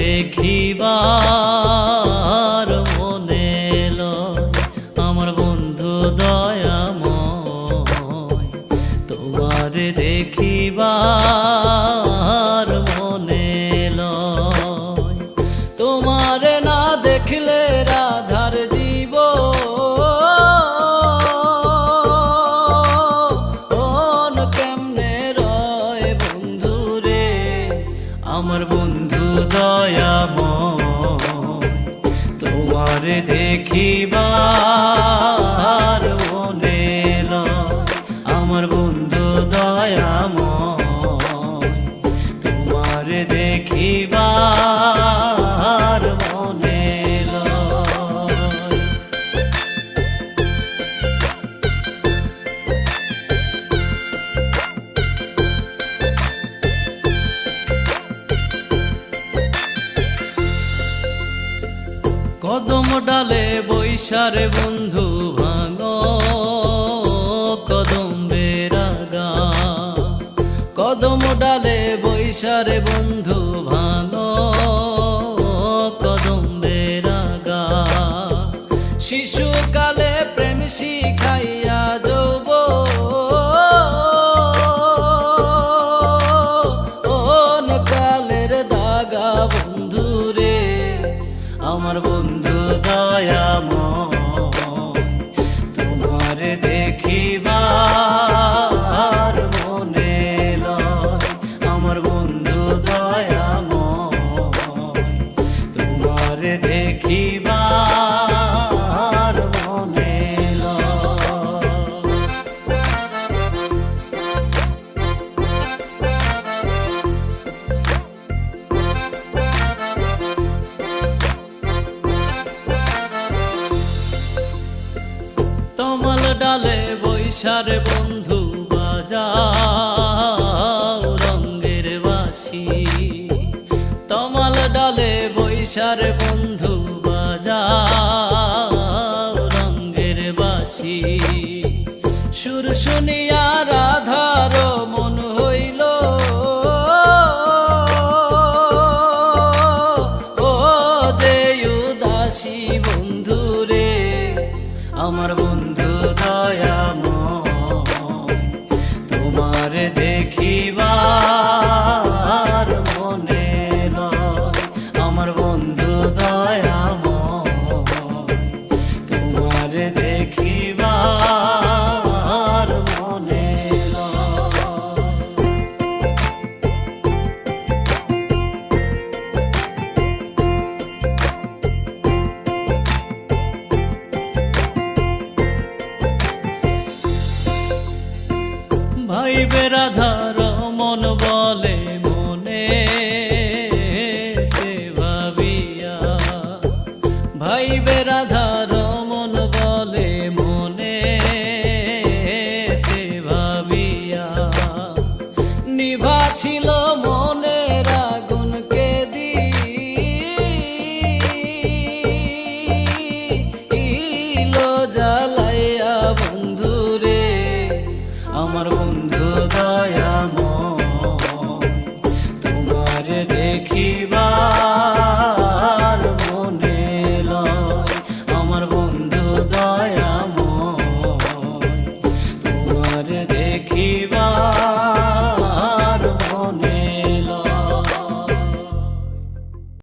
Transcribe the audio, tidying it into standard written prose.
দেখিবার মনে লয় আমার বন্ধু দয়াময়, তোমার দেখিবার মনে লয়। তোমার না দেখলে রাধার জীব কেমনে রয় বন্ধুরে, আমার বন্ধু দয়াময়, তোমার দেখিবার মনে লয় আমার বন্ধু দয়াময়, তোমার দেখিবার মনে লয়। কদম ডালে বৈশারে বন্ধু ভাঙো কদম বেরাগা, কদম ডালে বৈশারে বন্ধু ভাঙো কদম বেরাগা। শিশুকালে প্রেম শিখাইয়া যৌব কালের দাগা বন্ধুরে, আমার বন্ধু দয়াময়, তোমার দেখিবার মনে লয় আমার বন্ধু দয়াময়, তোমার দেখিবার মনে লয়। তমাল ডালে বৈশারে বন্ধু বাজাও রঙ্গের বাঁশি, তমাল ডালে বৈশারে বন্ধু বাজাও রঙ্গের বাঁশি। সুর শুনিয়া রাধার মন হইল ও যে উদাসী বন্ধুরে, আমার বন্ধু দয়াময়, তোমার দেখিবার মনে লয় আমার বন্ধু দয়াময়, তোমার দেখিবার মনে লয়। ভাই বেরাধার মন বলে মনে ভাবিয়া, ভাই বেরাধার মন বলে মনে ভাবিয়া। নিভা ছিল মনের আগুনকে দিল জ্বালাইয়া বন্ধুরে, আমার বন্ধু দয়াময়, তোমার দেখিবা